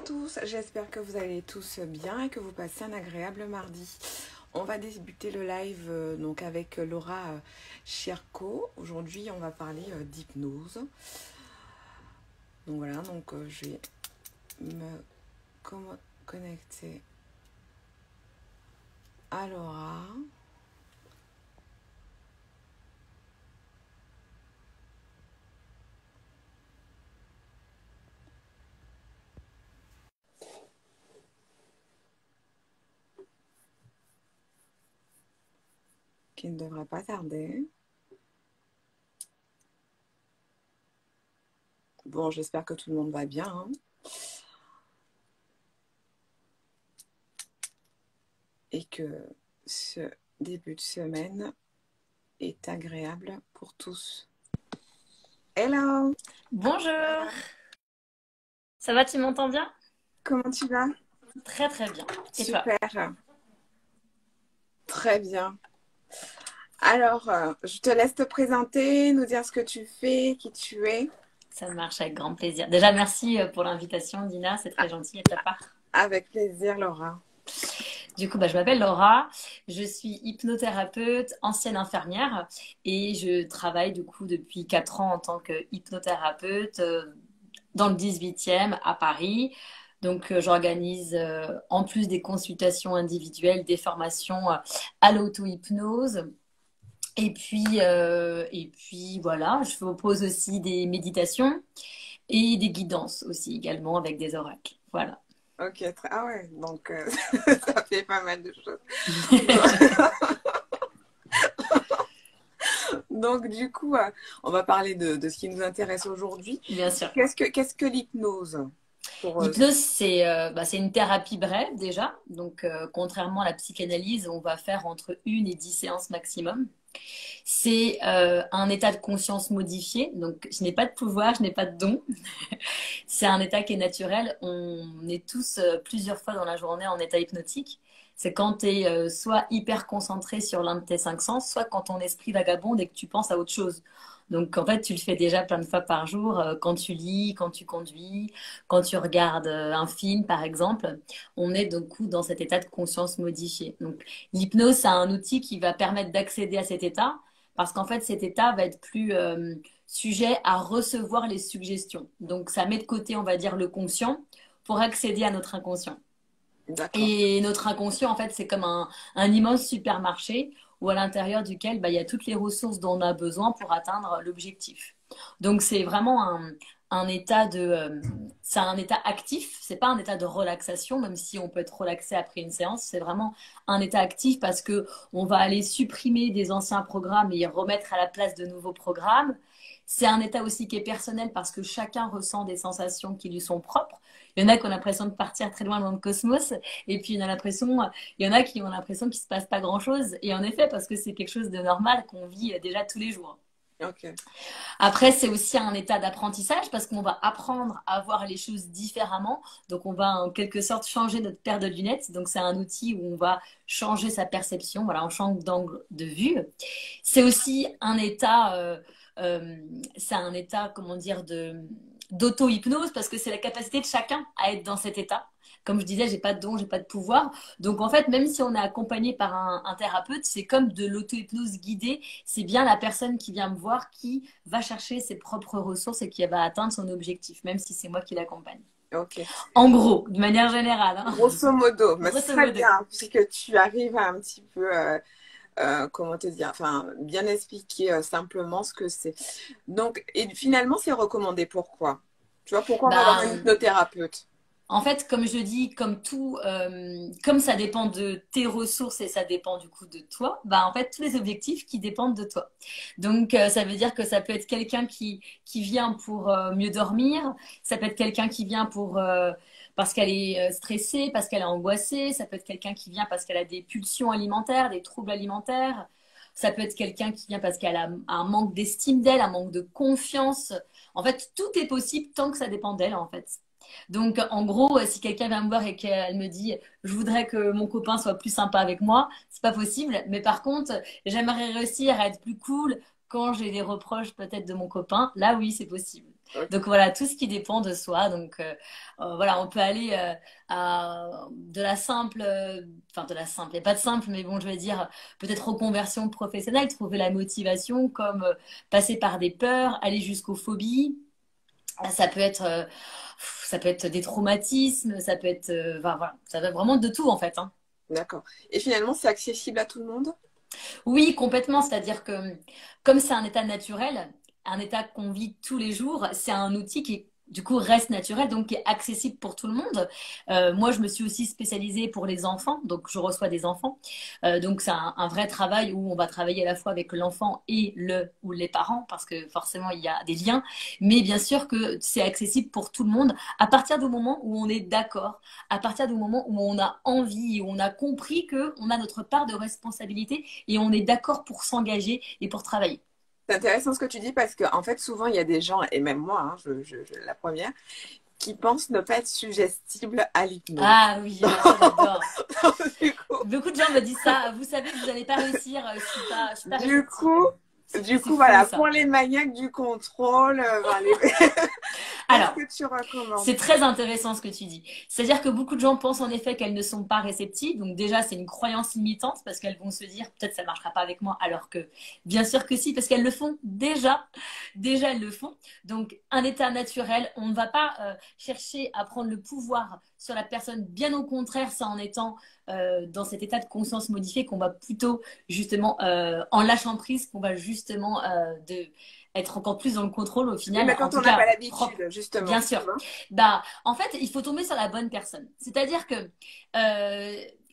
tous, j'espère que vous allez tous bien et que vous passez un agréable mardi. On va débuter le live donc avec Laura Chierco. Aujourd'hui, on va parler d'hypnose. Donc voilà, donc je vais me connecter à Laura. Qui ne devrait pas tarder. Bon, j'espère que tout le monde va bien, hein. Et que ce début de semaine est agréable pour tous. Hello! Bonjour! Ça va, tu m'entends bien? Comment tu vas? Très très bien. Et toi? Super! Très bien. Alors, je te laisse te présenter, nous dire ce que tu fais, qui tu es. Ça marche avec grand plaisir. Déjà, merci pour l'invitation, Dina. C'est très gentil de ta part. Avec plaisir, Laura. Du coup, je m'appelle Laura. Je suis hypnothérapeute, ancienne infirmière et je travaille du coup depuis 4 ans en tant que hypnothérapeute dans le 18e à Paris. Donc, j'organise en plus des consultations individuelles, des formations à l'auto-hypnose. Et puis voilà, je propose aussi des méditations et des guidances aussi également avec des oracles. Voilà. Ok, ah ouais, donc ça fait pas mal de choses. Donc du coup, on va parler de ce qui nous intéresse aujourd'hui. Bien sûr. Qu'est-ce que l'hypnose? L'hypnose, c'est une thérapie brève déjà. Donc, contrairement à la psychanalyse, on va faire entre 1 et 10 séances maximum. C'est un état de conscience modifié. Donc, je n'ai pas de pouvoir, je n'ai pas de don. C'est un état qui est naturel. On est tous plusieurs fois dans la journée en état hypnotique. C'est quand tu es soit hyper concentré sur l'un de tes 5 sens, soit quand ton esprit vagabonde et que tu penses à autre chose. Donc, en fait, tu le fais déjà plein de fois par jour, quand tu lis, quand tu conduis, quand tu regardes un film, par exemple. On est du coup dans cet état de conscience modifié. Donc, l'hypnose, c'est un outil qui va permettre d'accéder à cet état, parce qu'en fait, cet état va être plus sujet à recevoir les suggestions. Donc, ça met de côté, on va dire, le conscient pour accéder à notre inconscient. D'accord. Et notre inconscient, en fait, c'est comme un immense supermarché où à l'intérieur duquel il y a toutes les ressources dont on a besoin pour atteindre l'objectif. Donc, c'est vraiment un état c'est un état actif, c'est pas un état de relaxation, même si on peut être relaxé après une séance, c'est vraiment un état actif parce que on va aller supprimer des anciens programmes et y remettre à la place de nouveaux programmes. C'est un état aussi qui est personnel parce que chacun ressent des sensations qui lui sont propres. Il y en a qui ont l'impression de partir très loin dans le cosmos, et puis il y en a qui ont l'impression qu'il se passe pas grand-chose. Et en effet, parce que c'est quelque chose de normal qu'on vit déjà tous les jours. Ok. Après, c'est aussi un état d'apprentissage parce qu'on va apprendre à voir les choses différemment. Donc, on va en quelque sorte changer notre paire de lunettes. Donc, c'est un outil où on va changer sa perception. Voilà, on change d'angle de vue. C'est aussi euh, un état, comment dire, d'auto-hypnose parce que c'est la capacité de chacun à être dans cet état. Comme je disais, j'ai pas de don, j'ai pas de pouvoir. Donc en fait, même si on est accompagné par un thérapeute, c'est comme de l'auto-hypnose guidée. C'est bien la personne qui vient me voir qui va chercher ses propres ressources et qui va atteindre son objectif, même si c'est moi qui l'accompagne. Ok. En gros, de manière générale, hein. Grosso modo, mais c'est Grosso très modo. bien, puisque tu arrives à un petit peu, comment te dire, enfin, bien expliquer simplement ce que c'est. Donc, et finalement, c'est recommandé. Pourquoi? Tu vois, pourquoi on va voir un Bah, hypnothérapeute? En fait, comme je dis, comme tout, comme ça dépend de tes ressources et ça dépend du coup de toi, en fait, tous les objectifs qui dépendent de toi. Donc, ça veut dire que ça peut être quelqu'un qui vient pour mieux dormir, ça peut être quelqu'un qui vient parce qu'elle est stressée, parce qu'elle est angoissée, ça peut être quelqu'un qui vient parce qu'elle a des pulsions alimentaires, des troubles alimentaires, ça peut être quelqu'un qui vient parce qu'elle a un manque d'estime d'elle, un manque de confiance. En fait, tout est possible tant que ça dépend d'elle, en fait. Donc, en gros, si quelqu'un vient me voir et qu'elle me dit, je voudrais que mon copain soit plus sympa avec moi, c'est pas possible. Mais par contre, j'aimerais réussir à être plus cool quand j'ai des reproches peut-être de mon copain. Là, oui, c'est possible. Ok. Donc voilà, tout ce qui dépend de soi. Donc voilà, on peut aller de la simple, enfin de la simple, il n'y a pas de simple, mais bon, je vais dire peut-être reconversion professionnelle, trouver la motivation, comme passer par des peurs, aller jusqu'aux phobies. Ça peut être, ça peut être des traumatismes, ça peut être, enfin, voilà, ça va vraiment de tout en fait, hein. D'accord. Et finalement, c'est accessible à tout le monde? Oui, complètement. C'est-à-dire que comme c'est un état naturel, un état qu'on vit tous les jours, c'est un outil qui du coup reste naturel, donc qui est accessible pour tout le monde. Moi, je me suis aussi spécialisée pour les enfants, donc je reçois des enfants. Donc c'est un vrai travail où on va travailler à la fois avec l'enfant et le ou les parents, parce que forcément il y a des liens. Mais bien sûr que c'est accessible pour tout le monde à partir du moment où on est d'accord, à partir du moment où on a envie, où on a compris que on a notre part de responsabilité et on est d'accord pour s'engager et pour travailler. C'est intéressant ce que tu dis parce qu'en fait, souvent, il y a des gens, et même moi, hein, la première, qui pensent ne pas être suggestibles à l'hypnose. Ah oui, ça j'adore. Du coup, Beaucoup de gens me disent ça. Vous savez, vous n'allez pas réussir. Je suis pas du réceptive. coup, C'est faux voilà, pour ça. les maniaques du contrôle, qu'est-ce Alors, que tu recommandes? c'est très intéressant ce que tu dis. C'est-à-dire que beaucoup de gens pensent en effet qu'elles ne sont pas réceptives. Donc déjà, c'est une croyance limitante parce qu'elles vont se dire peut-être ça ne marchera pas avec moi, alors que bien sûr que si, parce qu'elles le font déjà. Déjà, elles le font. Donc un état naturel, on ne va pas chercher à prendre le pouvoir sur la personne. Bien au contraire, c'est en étant dans cet état de conscience modifié qu'on va plutôt justement en lâchant prise, qu'on va justement être encore plus dans le contrôle au Oui, mais final, en quand tout on n'a pas cas propre. l'habitude, Bien justement, tu sûr. vois. Bah, en fait, il faut tomber sur la bonne personne. C'est-à-dire que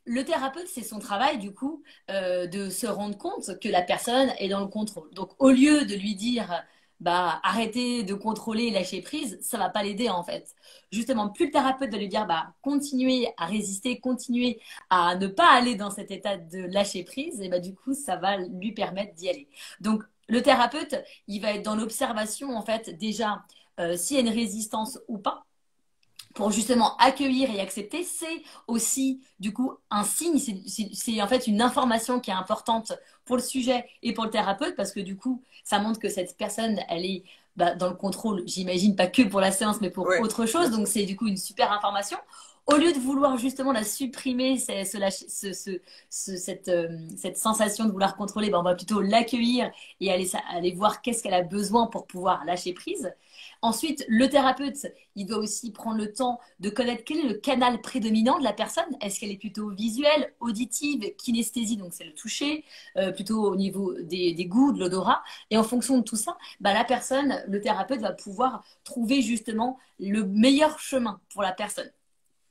le thérapeute, c'est son travail, du coup, de se rendre compte que la personne est dans le contrôle. Donc, au lieu de lui dire, bah, arrêtez de contrôler et lâcher prise, ça va pas l'aider, en fait. Justement, plus le thérapeute va lui dire, bah, continuez à résister, continuez à ne pas aller dans cet état de lâcher prise, et bah, du coup, ça va lui permettre d'y aller. Donc, le thérapeute, il va être dans l'observation, en fait, déjà s'il y a une résistance ou pas, pour justement accueillir et accepter, c'est aussi du coup un signe, c'est en fait une information qui est importante pour le sujet et pour le thérapeute, parce que du coup, ça montre que cette personne, elle est bah, dans le contrôle, j'imagine, pas que pour la séance, mais pour Oui, autre bien chose, donc sûr. c'est du coup une super information. Au lieu de vouloir justement la supprimer, cette sensation de vouloir contrôler, ben on va plutôt l'accueillir et aller voir qu'est-ce qu'elle a besoin pour pouvoir lâcher prise. Ensuite, le thérapeute, il doit aussi prendre le temps de connaître quel est le canal prédominant de la personne. Est-ce qu'elle est plutôt visuelle, auditive, kinesthésie, donc c'est le toucher, plutôt au niveau des goûts, de l'odorat. Et en fonction de tout ça, bah, la personne, le thérapeute va pouvoir trouver justement le meilleur chemin pour la personne.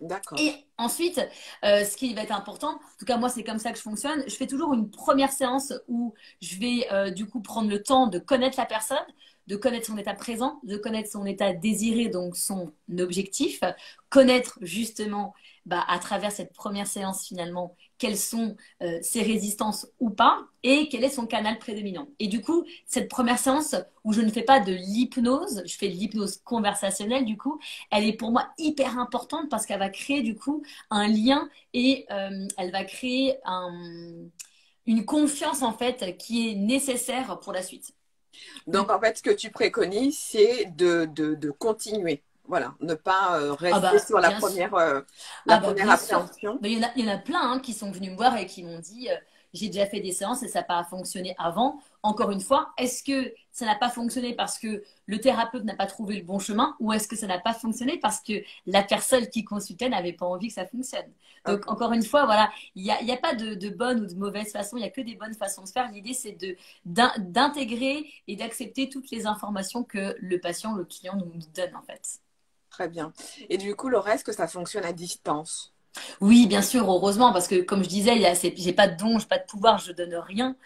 D'accord. Et ensuite, ce qui va être important, en tout cas moi c'est comme ça que je fonctionne, je fais toujours une première séance où je vais du coup prendre le temps de connaître la personne, de connaître son état présent, de connaître son état désiré, donc son objectif, connaître justement bah, à travers cette première séance finalement quelles sont ses résistances ou pas et quel est son canal prédominant. Et du coup, cette première séance où je ne fais pas de l'hypnose, je fais de l'hypnose conversationnelle du coup, elle est pour moi hyper importante parce qu'elle va créer du coup un lien et elle va créer une confiance en fait qui est nécessaire pour la suite. Donc, en fait, ce que tu préconises, c'est de continuer. Voilà, ne pas Ah rester bah sur bien sûr. la Ah bah première bien sûr. appréhension. Mais il y en a plein hein, qui sont venus me voir et qui m'ont dit j'ai déjà fait des séances et ça n'a pas fonctionné avant. Encore une fois, est-ce que ça n'a pas fonctionné parce que le thérapeute n'a pas trouvé le bon chemin ou est-ce que ça n'a pas fonctionné parce que la personne qui consultait n'avait pas envie que ça fonctionne? Donc Ok, encore une fois, voilà, il y a pas de bonne ou de mauvaise façon, il n'y a que des bonnes façons de faire. L'idée c'est d'intégrer et d'accepter toutes les informations que le patient, le client nous donne en fait. très bien. Et du coup, le reste, que ça fonctionne à distance. Oui, bien sûr, heureusement, parce que comme je disais, j'ai pas de don, j'ai pas de pouvoir, je donne rien.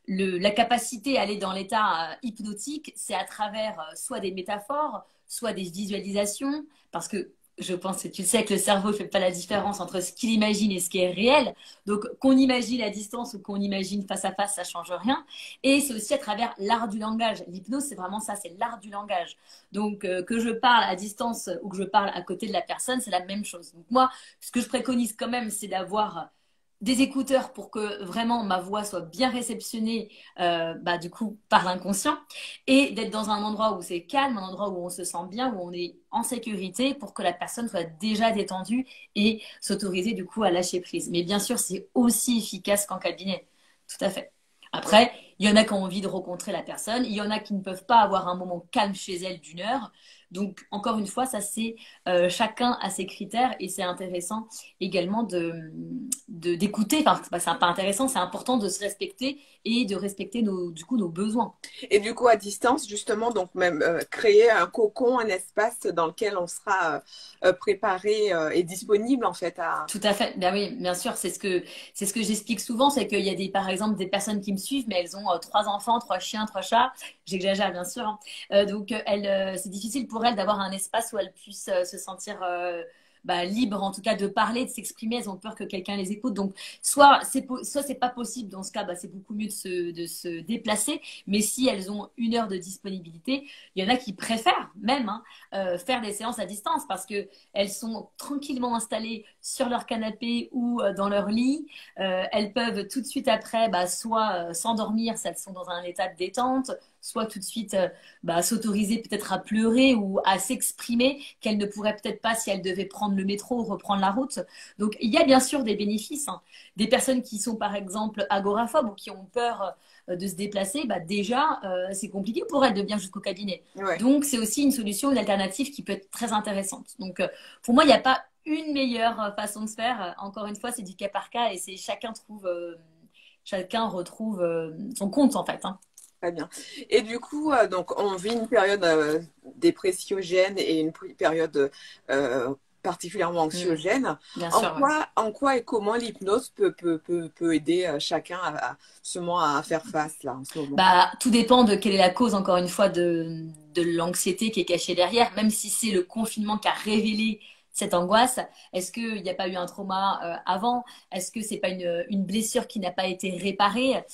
La capacité à aller dans l'état hypnotique, c'est à travers soit des métaphores, soit des visualisations, parce que je pense que tu sais que le cerveau ne fait pas la différence entre ce qu'il imagine et ce qui est réel. Donc, qu'on imagine à distance ou qu'on imagine face à face, ça change rien. Et c'est aussi à travers l'art du langage. L'hypnose, c'est vraiment ça, c'est l'art du langage. Donc, que je parle à distance ou que je parle à côté de la personne, c'est la même chose. Donc, moi, ce que je préconise quand même, c'est des écouteurs pour que vraiment ma voix soit bien réceptionnée du coup par l'inconscient et d'être dans un endroit où c'est calme, un endroit où on se sent bien, où on est en sécurité pour que la personne soit déjà détendue et s'autoriser du coup à lâcher prise. Mais bien sûr, c'est aussi efficace qu'en cabinet. Tout à fait. Après, il y en a qui ont envie de rencontrer la personne, il y en a qui ne peuvent pas avoir un moment calme chez elles d'une heure. Donc, encore une fois, ça c'est chacun a ses critères et c'est intéressant également d'écouter. Enfin, c'est pas intéressant, c'est important de se respecter et de respecter du coup nos besoins. Et du coup, à distance, justement, donc même créer un cocon, un espace dans lequel on sera préparé et disponible en fait à... Tout à fait. Ben oui, bien sûr, c'est ce que j'explique souvent, c'est qu'il y a par exemple des personnes qui me suivent, mais elles ont trois enfants, trois chiens, trois chats. J'exagère bien sûr, hein. Donc c'est difficile pour elles d'avoir un espace où elles puissent se sentir libres, en tout cas de parler, de s'exprimer. Elles ont peur que quelqu'un les écoute. Donc soit c'est pas possible. Dans ce cas, c'est beaucoup mieux de se déplacer. Mais si elles ont une heure de disponibilité, il y en a qui préfèrent même faire des séances à distance parce que elles sont tranquillement installées sur leur canapé ou dans leur lit. Elles peuvent tout de suite après, soit s'endormir si elles sont dans un état de détente, soit tout de suite s'autoriser peut-être à pleurer ou à s'exprimer qu'elles ne pourraient peut-être pas si elles devaient prendre le métro ou reprendre la route. Donc il y a bien sûr des bénéfices, hein. Des personnes qui sont par exemple agoraphobes ou qui ont peur de se déplacer, déjà c'est compliqué pour elles de venir jusqu'au cabinet. Ouais. Donc c'est aussi une solution, une alternative qui peut être très intéressante. Donc pour moi, il n'y a pas une meilleure façon de se faire. Encore une fois, c'est du cas par cas et c'est chacun retrouve son compte en fait, hein. Très bien. Et du coup, donc on vit une période dépressiogène et une période particulièrement anxiogène. Bien sûr, En quoi et comment l'hypnose peut aider chacun justement à faire face là en ce moment? Tout dépend de quelle est la cause, encore une fois, de l'anxiété qui est cachée derrière, même si c'est le confinement qui a révélé cette angoisse. Est-ce qu'il n'y a pas eu un trauma avant? Est-ce que c'est pas une blessure qui n'a pas été réparée?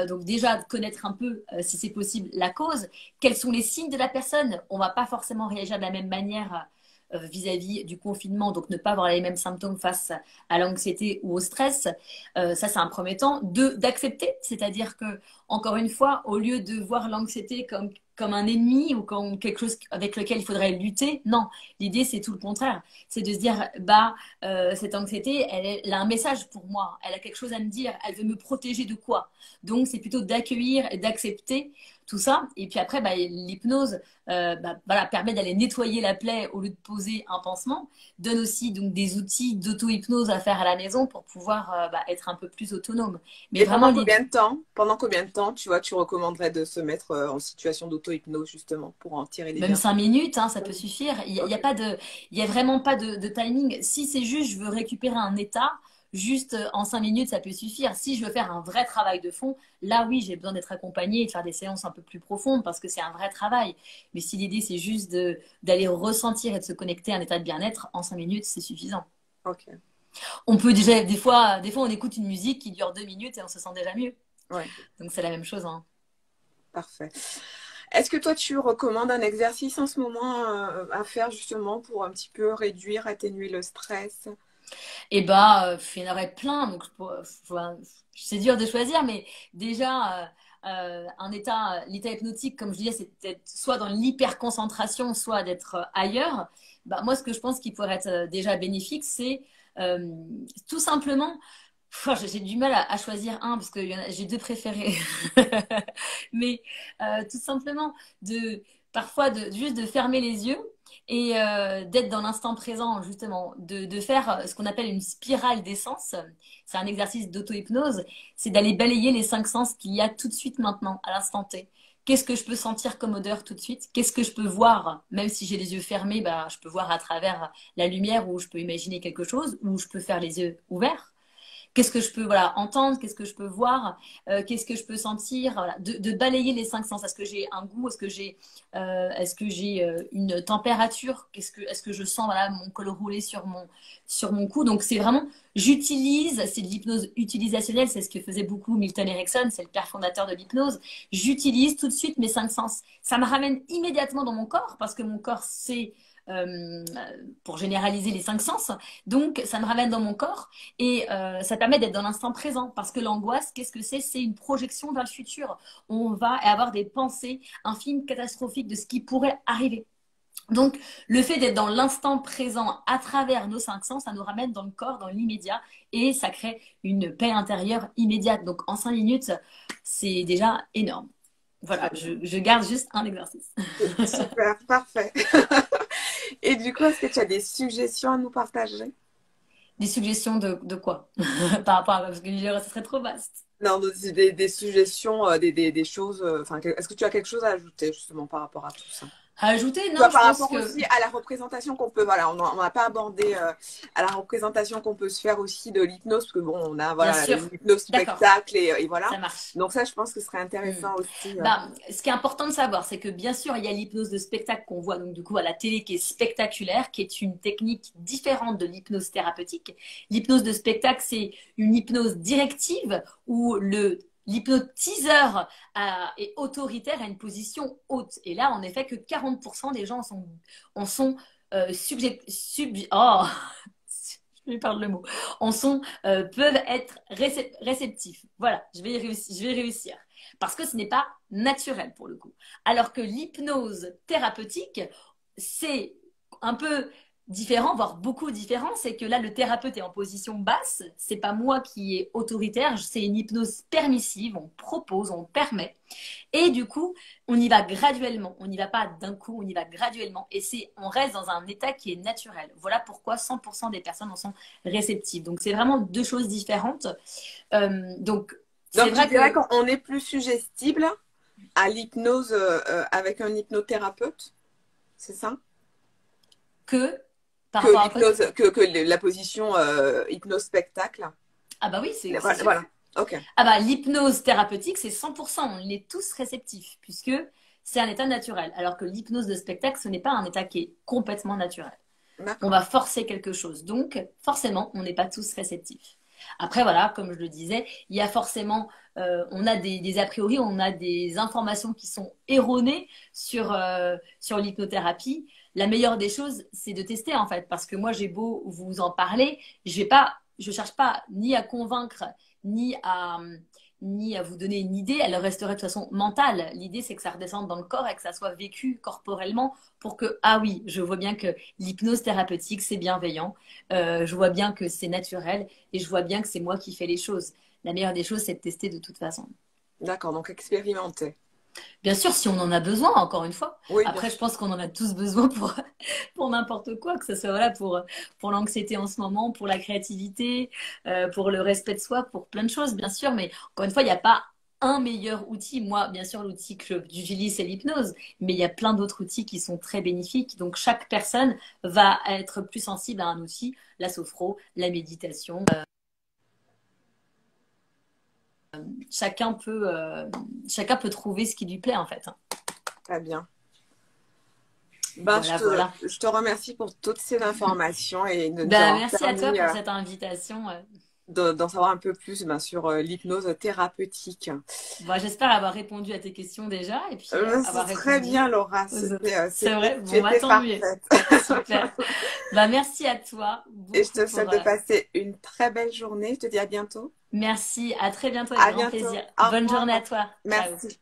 Donc déjà, connaître un peu, si c'est possible, la cause. Quels sont les signes de la personne? On va pas forcément réagir de la même manière vis-à-vis du confinement, donc ne pas avoir les mêmes symptômes face à l'anxiété ou au stress. Ça, c'est un premier temps. Deux, d'accepter, c'est-à-dire que, encore une fois, au lieu de voir l'anxiété comme un ennemi ou comme quelque chose avec lequel il faudrait lutter, non. L'idée, c'est tout le contraire. C'est de se dire, cette anxiété, elle a un message pour moi. Elle a quelque chose à me dire. Elle veut me protéger de quoi? Donc, c'est plutôt d'accueillir et d'accepter tout ça. Et puis après, l'hypnose permet d'aller nettoyer la plaie au lieu de poser un pansement. Donne aussi donc des outils d'auto-hypnose à faire à la maison pour pouvoir être un peu plus autonome. Mais Et vraiment, pendant combien de temps, tu vois, tu recommanderais de se mettre en situation d'auto-hypnose justement pour en tirer les même bienfaits? 5 minutes, hein, ça peut suffire. Il y a vraiment pas de timing. Si c'est juste, je veux récupérer un état, juste en 5 minutes, ça peut suffire. Si je veux faire un vrai travail de fond, là oui, j'ai besoin d'être accompagnée et de faire des séances un peu plus profondes parce que c'est un vrai travail. Mais si l'idée c'est juste d'aller ressentir et de se connecter à un état de bien-être, en 5 minutes, c'est suffisant. Ok. On peut déjà, des fois, on écoute une musique qui dure 2 minutes et on se sent déjà mieux. Ouais, Donc c'est la même chose, hein. parfait. Est-ce que toi, tu recommandes un exercice en ce moment à faire justement pour un petit peu réduire, atténuer le stress? Et il y en aurait plein. Donc, c'est dur de choisir, mais déjà, l'état hypnotique, comme je disais, c'est d'être soit dans l'hyperconcentration, soit d'être ailleurs. Moi, ce que je pense qui pourrait être déjà bénéfique, c'est euh, tout simplement. J'ai du mal à choisir un parce que j'ai deux préférés. Mais tout simplement, parfois, juste de fermer les yeux et d'être dans l'instant présent, justement, de faire ce qu'on appelle une spirale d'essence. C'est un exercice d'auto-hypnose. C'est d'aller balayer les 5 sens qu'il y a tout de suite maintenant, à l'instant T. Qu'est-ce que je peux sentir comme odeur tout de suite? Qu'est-ce que je peux voir? Même si j'ai les yeux fermés, je peux voir à travers la lumière ou je peux imaginer quelque chose ou je peux faire les yeux ouverts. Qu'est-ce que je peux entendre, qu'est-ce que je peux voir, qu'est-ce que je peux sentir, voilà. De balayer les 5 sens. Est-ce que j'ai un goût, est-ce que j'ai une température, est-ce que je sens mon col roulé sur mon cou. Donc c'est vraiment, c'est de l'hypnose utilisationnelle, c'est ce que faisait beaucoup Milton Erickson, c'est le père fondateur de l'hypnose. J'utilise tout de suite mes 5 sens. Ça me ramène immédiatement dans mon corps parce que mon corps sait pour généraliser les cinq sens. Donc, ça me ramène dans mon corps et ça permet d'être dans l'instant présent. Parce que l'angoisse, qu'est-ce que c'est? C'est une projection vers le futur. On va avoir des pensées, un film catastrophique de ce qui pourrait arriver. Donc, le fait d'être dans l'instant présent à travers nos cinq sens, ça nous ramène dans le corps, dans l'immédiat, et ça crée une paix intérieure immédiate. Donc, en 5 minutes, c'est déjà énorme. Voilà, je garde juste un exercice. Super, parfait. Et du coup, est-ce que tu as des suggestions à nous partager? Des suggestions de quoi? Par rapport à... Parce que ça serait trop vaste. Non, des suggestions, des choses. Enfin, est-ce que tu as quelque chose à ajouter justement par rapport à tout ça? À ajouter? Tu Non, vois, je par pense rapport que... aussi à la représentation qu'on peut, voilà, on n'a pas abordé à la représentation qu'on peut se faire aussi de l'hypnose, parce que bon, on a Bien voilà, sûr. l'hypnose D'accord, spectacle et voilà. ça marche. Donc ça, je pense que ce serait Hmm. intéressant aussi. Bah, ce qui est important de savoir, c'est que bien sûr, il y a l'hypnose de spectacle qu'on voit donc du coup à la télé qui est spectaculaire, qui est une technique différente de l'hypnose thérapeutique. L'hypnose de spectacle, c'est une hypnose directive où l'hypnotiseur est autoritaire à une position haute. Et là, en effet, que 40% des gens en sont oh, je vais perdre le mot. Peuvent être réceptifs. Voilà, je vais réussir. Parce que ce n'est pas naturel pour le coup. Alors que l'hypnose thérapeutique, c'est un peu différent, voire beaucoup différent. C'est que là, le thérapeute est en position basse. C'est pas moi qui est autoritaire. C'est une hypnose permissive. On propose, on permet. Et du coup, on y va graduellement. On n'y va pas d'un coup, on y va graduellement. Et on reste dans un état qui est naturel. Voilà pourquoi 100% des personnes en sont réceptives. Donc, c'est vraiment deux choses différentes. Donc, c'est Donc tu vrai dirais que qu'on est plus suggestible à l'hypnose avec un hypnothérapeute, c'est ça? par Que rapport à quoi? l'hypnose, que la position hypnose spectacle. Ah bah oui, c'est Voilà, sûr. voilà. Ok. Ah bah l'hypnose thérapeutique, c'est 100%. On est tous réceptifs puisque c'est un état naturel. Alors que l'hypnose de spectacle, ce n'est pas un état qui est complètement naturel. On D'accord. va forcer quelque chose. Donc, forcément, on n'est pas tous réceptifs. Après, voilà, comme je le disais, il y a forcément, on a des a priori, on a des informations qui sont erronées sur l'hypnothérapie. La meilleure des choses, c'est de tester en fait, parce que moi, j'ai beau vous en parler, je cherche pas ni à convaincre, ni à, ni à vous donner une idée. Elle resterait de toute façon mentale. L'idée, c'est que ça redescende dans le corps et que ça soit vécu corporellement pour que, ah oui, je vois bien que l'hypnose thérapeutique, c'est bienveillant. Je vois bien que c'est naturel et je vois bien que c'est moi qui fais les choses. La meilleure des choses, c'est de tester de toute façon. D'accord, donc expérimenter. Bien sûr, si on en a besoin, encore une fois. Oui, bien Après, je sûr. pense qu'on en a tous besoin pour n'importe quoi, que ce soit voilà, pour l'anxiété en ce moment, pour la créativité, pour le respect de soi, pour plein de choses, bien sûr. Mais encore une fois, il n'y a pas un meilleur outil. Moi, bien sûr, l'outil que j'utilise, c'est l'hypnose. Mais il y a plein d'autres outils qui sont très bénéfiques. Donc, chaque personne va être plus sensible à un outil, la sophro, la méditation. Chacun peut trouver ce qui lui plaît, en fait. Très bien. Ben, Voilà, voilà. je te remercie pour toutes ces informations et de nous Ben, avoir merci à toi permis pour cette invitation. d'en savoir un peu plus sur l'hypnose thérapeutique. Bon, j'espère avoir répondu à tes questions déjà et puis avoir C'est très répondu bien, Laura. aux autres. C'est vrai? Tu Bon, bah, étais tant mieux. parfaite. Super. Bah, merci à toi Et je beaucoup te pour... souhaite de passer une très belle journée. Je te dis à bientôt. Merci, à très bientôt avec À grand bientôt. plaisir. Au Bonne journée à revoir. toi. Ciao. Merci.